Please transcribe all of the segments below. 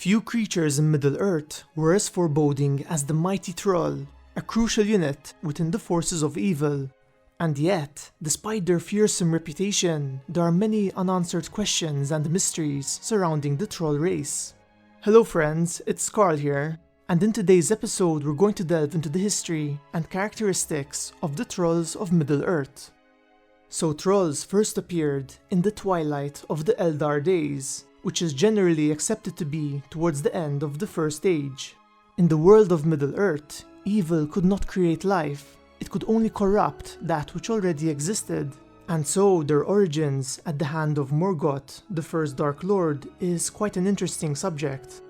Few creatures in Middle-earth were as foreboding as the mighty Troll, a crucial unit within the forces of evil. And yet, despite their fearsome reputation, there are many unanswered questions and mysteries surrounding the Troll race. Hello friends, it's Carl here, and in today's episode we're going to delve into the history and characteristics of the Trolls of Middle-earth. So Trolls first appeared in the twilight of the LOTR days, which is generally accepted to be towards the end of the First Age. In the world of Middle-earth, evil could not create life, it could only corrupt that which already existed, and so their origins at the hand of Morgoth, the first Dark Lord, is quite an interesting subject.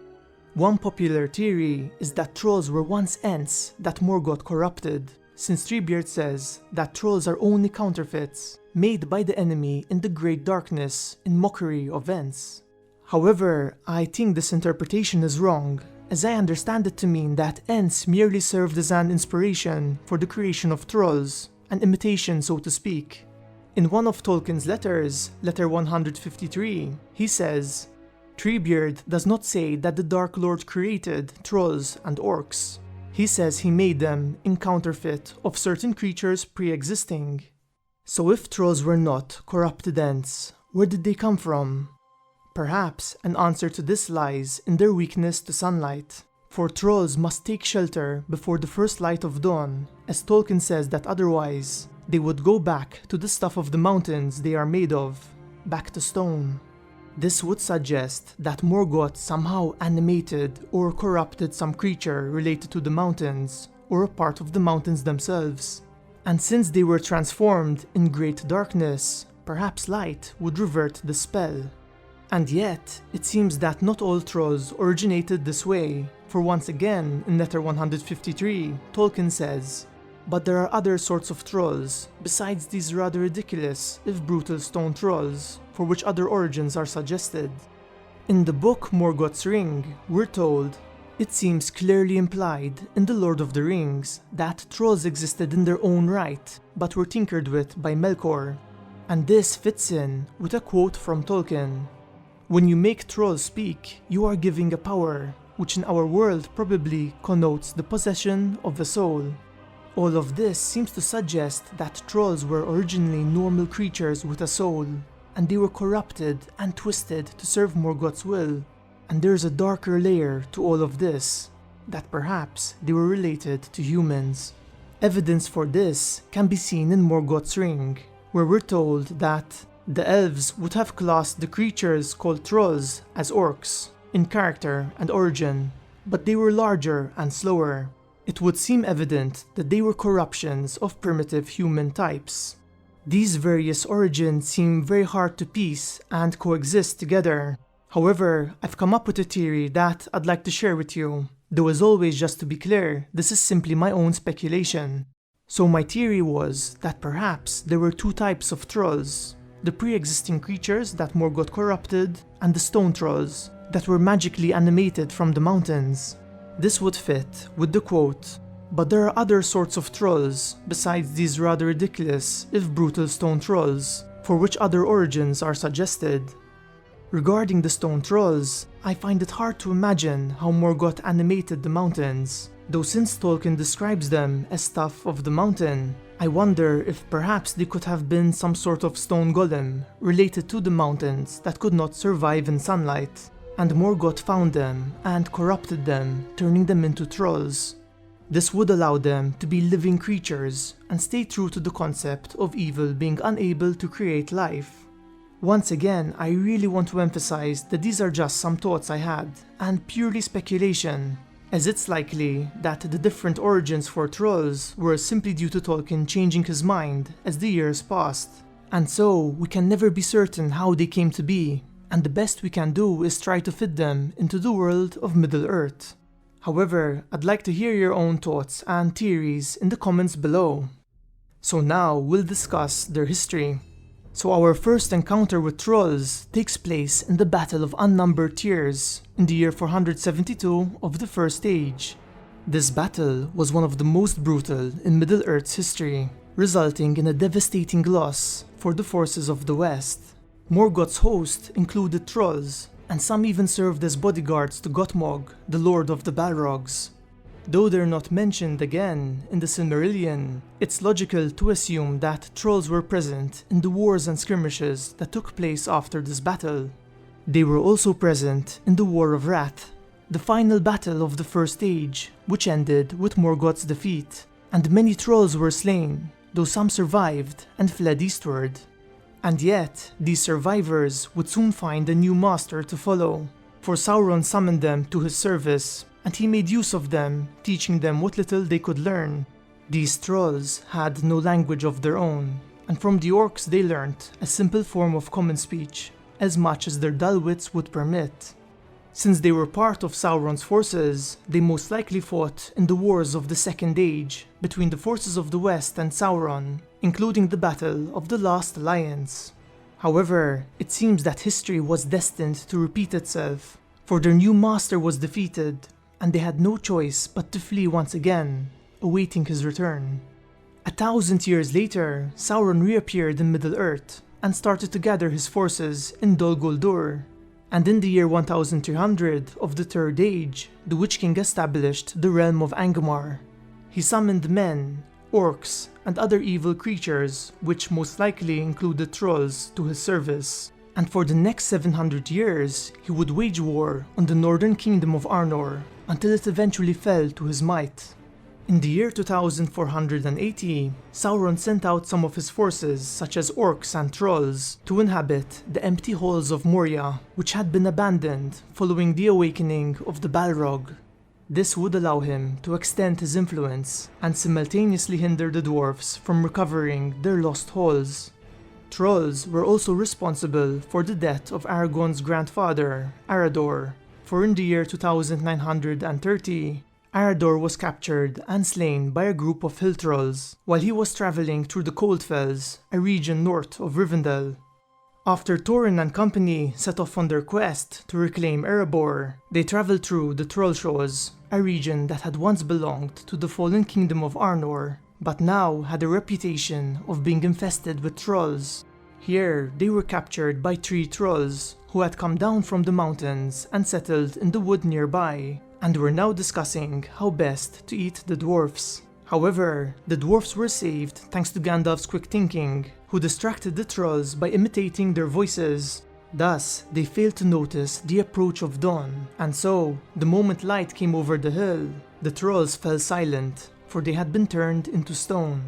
One popular theory is that trolls were once Ents that Morgoth corrupted, since Treebeard says that trolls are only counterfeits, made by the enemy in the Great Darkness in mockery of Ents. However, I think this interpretation is wrong, as I understand it to mean that Ents merely served as an inspiration for the creation of trolls, an imitation so to speak. In one of Tolkien's letters, letter 153, he says, Treebeard does not say that the Dark Lord created trolls and orcs. He says he made them in counterfeit of certain creatures pre-existing. So if trolls were not corrupted Ents, where did they come from? Perhaps an answer to this lies in their weakness to sunlight, for trolls must take shelter before the first light of dawn, as Tolkien says that otherwise they would go back to the stuff of the mountains they are made of, back to stone. This would suggest that Morgoth somehow animated or corrupted some creature related to the mountains, or a part of the mountains themselves. And since they were transformed in great darkness, perhaps light would revert the spell. And yet, it seems that not all trolls originated this way, for once again, in letter 153, Tolkien says, but there are other sorts of trolls, besides these rather ridiculous, if brutal stone trolls, for which other origins are suggested. In the book Morgoth's Ring, we're told, it seems clearly implied in The Lord of the Rings that trolls existed in their own right, but were tinkered with by Melkor. And this fits in with a quote from Tolkien. When you make trolls speak, you are giving a power, which in our world probably connotes the possession of a soul. All of this seems to suggest that trolls were originally normal creatures with a soul, and they were corrupted and twisted to serve Morgoth's will. And there's a darker layer to all of this, that perhaps they were related to humans. Evidence for this can be seen in Morgoth's Ring, where we're told that the elves would have classed the creatures called trolls as orcs, in character and origin, but they were larger and slower. It would seem evident that they were corruptions of primitive human types. These various origins seem very hard to piece and coexist together. However, I've come up with a theory that I'd like to share with you, though as always, just to be clear, this is simply my own speculation. So my theory was that perhaps there were two types of trolls. The pre-existing creatures that Morgoth corrupted, and the stone trolls that were magically animated from the mountains. This would fit with the quote, but there are other sorts of trolls besides these rather ridiculous, if brutal stone trolls, for which other origins are suggested. Regarding the stone trolls, I find it hard to imagine how Morgoth animated the mountains, though since Tolkien describes them as stuff of the mountain, I wonder if perhaps they could have been some sort of stone golem related to the mountains that could not survive in sunlight, and Morgoth found them and corrupted them, turning them into trolls. This would allow them to be living creatures and stay true to the concept of evil being unable to create life. Once again, I really want to emphasize that these are just some thoughts I had, and purely speculation, as it's likely that the different origins for trolls were simply due to Tolkien changing his mind as the years passed. And so, we can never be certain how they came to be, and the best we can do is try to fit them into the world of Middle-earth. However, I'd like to hear your own thoughts and theories in the comments below. So now, we'll discuss their history. So our first encounter with trolls takes place in the Battle of Unnumbered Tears in the year 472 of the First Age. This battle was one of the most brutal in Middle-earth's history, resulting in a devastating loss for the forces of the West. Morgoth's host included trolls, and some even served as bodyguards to Gottmog, the Lord of the Balrogs. Though they're not mentioned again in the Silmarillion, it's logical to assume that trolls were present in the wars and skirmishes that took place after this battle. They were also present in the War of Wrath, the final battle of the First Age, which ended with Morgoth's defeat, and many trolls were slain, though some survived and fled eastward. And yet, these survivors would soon find a new master to follow, for Sauron summoned them to his service, and he made use of them, teaching them what little they could learn. These trolls had no language of their own, and from the orcs they learnt a simple form of common speech, as much as their dull wits would permit. Since they were part of Sauron's forces, they most likely fought in the wars of the Second Age between the forces of the West and Sauron, including the Battle of the Last Alliance. However, it seems that history was destined to repeat itself, for their new master was defeated, and they had no choice but to flee once again, awaiting his return. 1,000 years later, Sauron reappeared in Middle-earth and started to gather his forces in Dol Guldur, and in the year 1300 of the Third Age, the Witch King established the realm of Angmar. He summoned men, orcs, and other evil creatures, which most likely included trolls, to his service, and for the next 700 years he would wage war on the northern kingdom of Arnor until it eventually fell to his might. In the year 2480, Sauron sent out some of his forces, such as orcs and trolls, to inhabit the empty halls of Moria, which had been abandoned following the awakening of the Balrog. This would allow him to extend his influence and simultaneously hinder the dwarves from recovering their lost halls. Trolls were also responsible for the death of Aragorn's grandfather, Arador, for in the year 2930, Arador was captured and slain by a group of hill trolls while he was traveling through the Coldfells, a region north of Rivendell. After Thorin and company set off on their quest to reclaim Erebor, they traveled through the Trollshaws, a region that had once belonged to the fallen kingdom of Arnor, but now had a reputation of being infested with trolls. Here, they were captured by 3 trolls who had come down from the mountains and settled in the wood nearby, and were now discussing how best to eat the dwarfs. However, the dwarfs were saved thanks to Gandalf's quick thinking, who distracted the trolls by imitating their voices. Thus, they failed to notice the approach of dawn, and so, the moment light came over the hill, the trolls fell silent, for they had been turned into stone.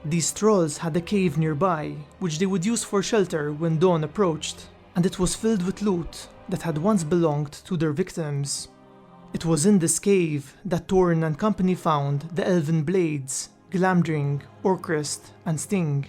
These trolls had a cave nearby, which they would use for shelter when dawn approached, and it was filled with loot that had once belonged to their victims. It was in this cave that Thorin and company found the elven blades, Glamdring, Orcrist, and Sting.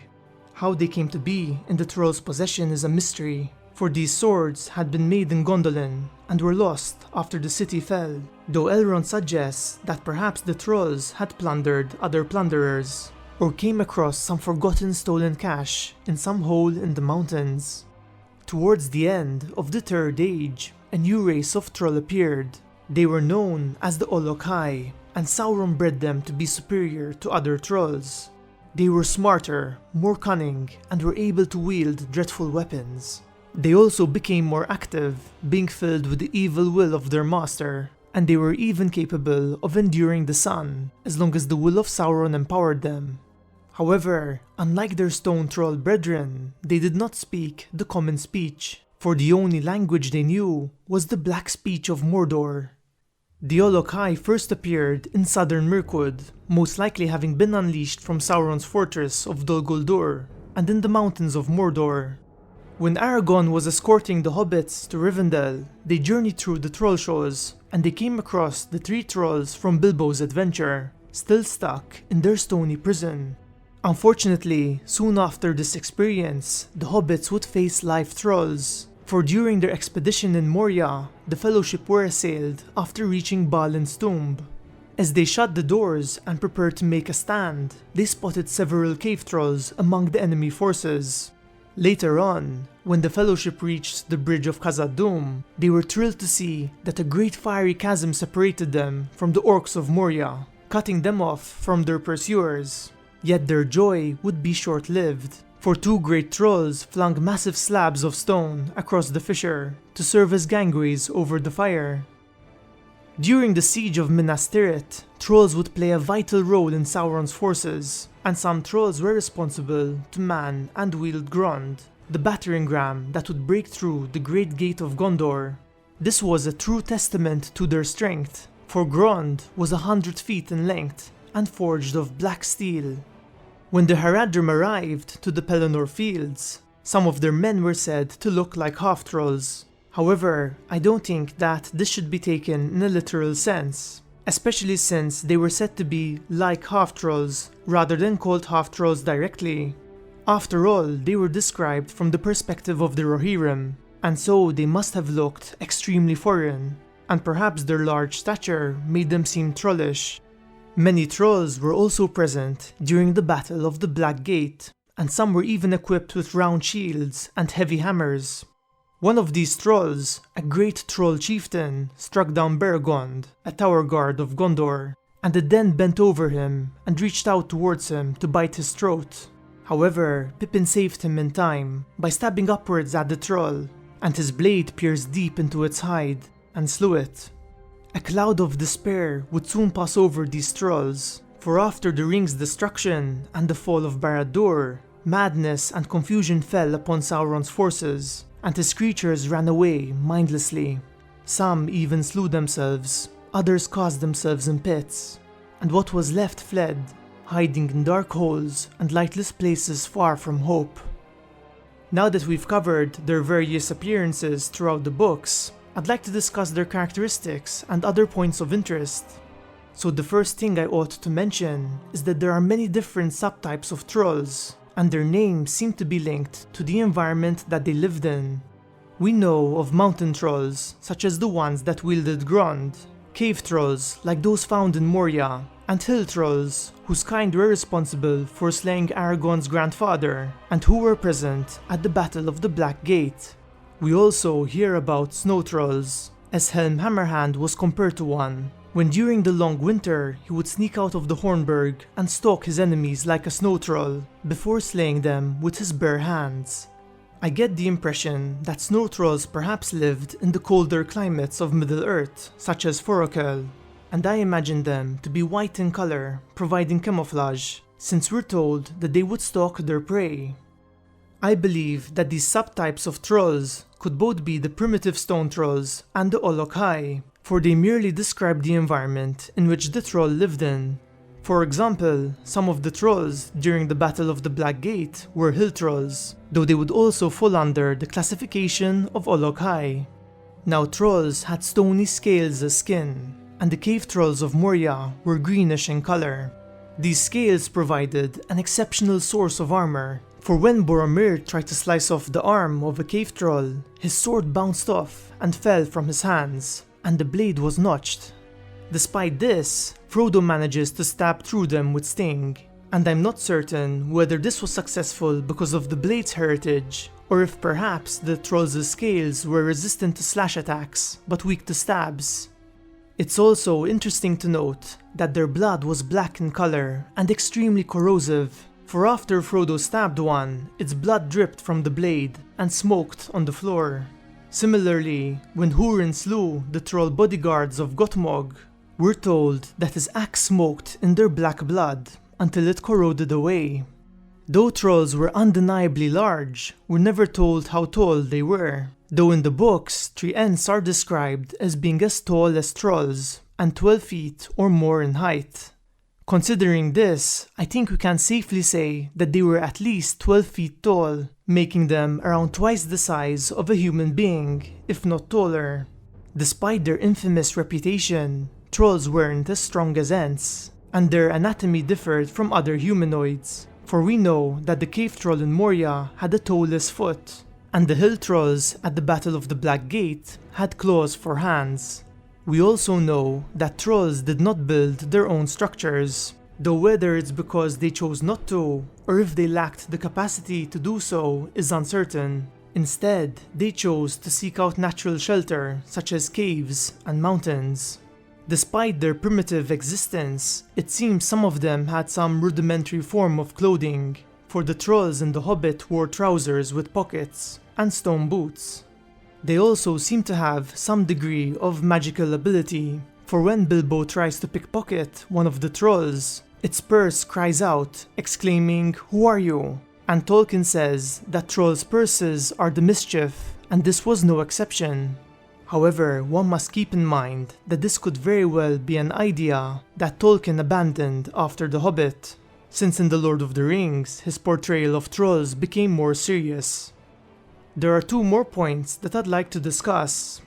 How they came to be in the trolls' possession is a mystery, for these swords had been made in Gondolin and were lost after the city fell, though Elrond suggests that perhaps the trolls had plundered other plunderers, or came across some forgotten stolen cache in some hole in the mountains. Towards the end of the Third Age, a new race of troll appeared. They were known as the Olokai, and Sauron bred them to be superior to other trolls. They were smarter, more cunning, and were able to wield dreadful weapons. They also became more active, being filled with the evil will of their master, and they were even capable of enduring the sun, as long as the will of Sauron empowered them. However, unlike their stone troll brethren, they did not speak the common speech, for the only language they knew was the black speech of Mordor. The Olokai first appeared in southern Mirkwood, most likely having been unleashed from Sauron's fortress of Dol Guldur, and in the mountains of Mordor. When Aragorn was escorting the hobbits to Rivendell, they journeyed through the Trollshaws, and they came across the 3 trolls from Bilbo's adventure, still stuck in their stony prison. Unfortunately, soon after this experience, the hobbits would face live trolls, for during their expedition in Moria, the Fellowship were assailed after reaching Balin's tomb. As they shut the doors and prepared to make a stand, they spotted several cave trolls among the enemy forces. Later on, when the Fellowship reached the Bridge of Khazad-dûm, they were thrilled to see that a great fiery chasm separated them from the orcs of Moria, cutting them off from their pursuers. Yet their joy would be short-lived, for two great trolls flung massive slabs of stone across the fissure to serve as gangways over the fire. During the siege of Minas Tirith, trolls would play a vital role in Sauron's forces, and some trolls were responsible to man and wield Grond, the battering ram that would break through the Great Gate of Gondor. This was a true testament to their strength, for Grond was 100 feet in length and forged of black steel. When the Haradrim arrived to the Pelennor fields, some of their men were said to look like half-trolls. However, I don't think that this should be taken in a literal sense, especially since they were said to be like half-trolls rather than called half-trolls directly. After all, they were described from the perspective of the Rohirrim, and so they must have looked extremely foreign, and perhaps their large stature made them seem trollish. Many trolls were also present during the Battle of the Black Gate, and some were even equipped with round shields and heavy hammers. One of these trolls, a great troll chieftain, struck down Beregond, a tower guard of Gondor, and it then bent over him and reached out towards him to bite his throat. However, Pippin saved him in time by stabbing upwards at the troll, and his blade pierced deep into its hide and slew it. A cloud of despair would soon pass over these trolls, for after the ring's destruction and the fall of Barad-dûr, madness and confusion fell upon Sauron's forces, and his creatures ran away mindlessly. Some even slew themselves, others cast themselves in pits, and what was left fled, hiding in dark holes and lightless places far from hope. Now that we've covered their various appearances throughout the books, I'd like to discuss their characteristics and other points of interest. So the first thing I ought to mention is that there are many different subtypes of trolls, and their names seem to be linked to the environment that they lived in. We know of mountain trolls, such as the ones that wielded Grond, cave trolls like those found in Moria, and hill trolls, whose kind were responsible for slaying Aragorn's grandfather, and who were present at the Battle of the Black Gate. We also hear about snow trolls, as Helm Hammerhand was compared to one, when during the long winter he would sneak out of the Hornburg and stalk his enemies like a snow troll, before slaying them with his bare hands. I get the impression that snow trolls perhaps lived in the colder climates of Middle-earth, such as Forokel, and I imagine them to be white in color, providing camouflage, since we're told that they would stalk their prey. I believe that these subtypes of trolls could both be the primitive stone trolls and the Olog-hai, for they merely describe the environment in which the troll lived in. For example, some of the trolls during the Battle of the Black Gate were hill trolls, though they would also fall under the classification of Olog-hai. Now trolls had stony scales as skin, and the cave trolls of Moria were greenish in color. These scales provided an exceptional source of armor, for when Boromir tried to slice off the arm of a cave troll, his sword bounced off and fell from his hands, and the blade was notched. Despite this, Frodo manages to stab through them with Sting, and I'm not certain whether this was successful because of the blade's heritage, or if perhaps the trolls' scales were resistant to slash attacks, but weak to stabs. It's also interesting to note that their blood was black in color and extremely corrosive, for after Frodo stabbed one, its blood dripped from the blade and smoked on the floor. Similarly, when Húrin slew the troll bodyguards of Gottmog, we're told that his axe smoked in their black blood until it corroded away. Though trolls were undeniably large, we're never told how tall they were, though in the books, tree Ents are described as being as tall as trolls and 12 feet or more in height. Considering this, I think we can safely say that they were at least 12 feet tall, making them around twice the size of a human being, if not taller. Despite their infamous reputation, trolls weren't as strong as Ents, and their anatomy differed from other humanoids, for we know that the cave troll in Moria had a toeless foot, and the hill trolls at the Battle of the Black Gate had claws for hands. We also know that trolls did not build their own structures, though whether it's because they chose not to, or if they lacked the capacity to do so is uncertain. Instead, they chose to seek out natural shelter, such as caves and mountains. Despite their primitive existence, it seems some of them had some rudimentary form of clothing, for the trolls in The Hobbit wore trousers with pockets and stone boots. They also seem to have some degree of magical ability, for when Bilbo tries to pickpocket one of the trolls, its purse cries out, exclaiming, "Who are you?" And Tolkien says that trolls' purses are the mischief, and this was no exception. However, one must keep in mind that this could very well be an idea that Tolkien abandoned after The Hobbit, since in The Lord of the Rings, his portrayal of trolls became more serious. There are two more points that I'd like to discuss.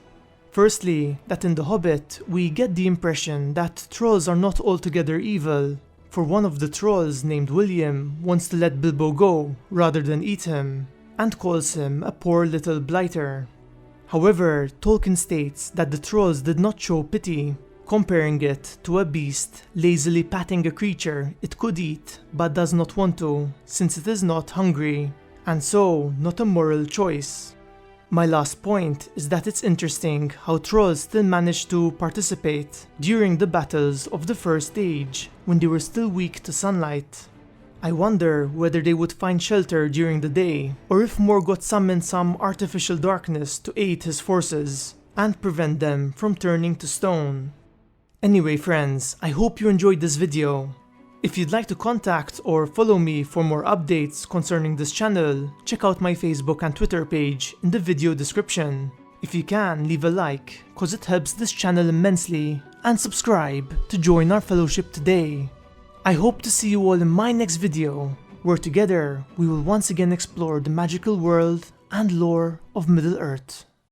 Firstly, that in The Hobbit, we get the impression that trolls are not altogether evil, for one of the trolls named William wants to let Bilbo go rather than eat him, and calls him a poor little blighter. However, Tolkien states that the trolls did not show pity, comparing it to a beast lazily patting a creature it could eat but does not want to, since it is not hungry, and so not a moral choice. My last point is that it's interesting how trolls still managed to participate during the battles of the First Age, when they were still weak to sunlight. I wonder whether they would find shelter during the day, or if Morgoth summoned some artificial darkness to aid his forces and prevent them from turning to stone. Anyway friends, I hope you enjoyed this video. If you'd like to contact or follow me for more updates concerning this channel, check out my Facebook and Twitter page in the video description. If you can, leave a like, cause it helps this channel immensely, and subscribe to join our fellowship today. I hope to see you all in my next video, where together we will once again explore the magical world and lore of Middle-earth.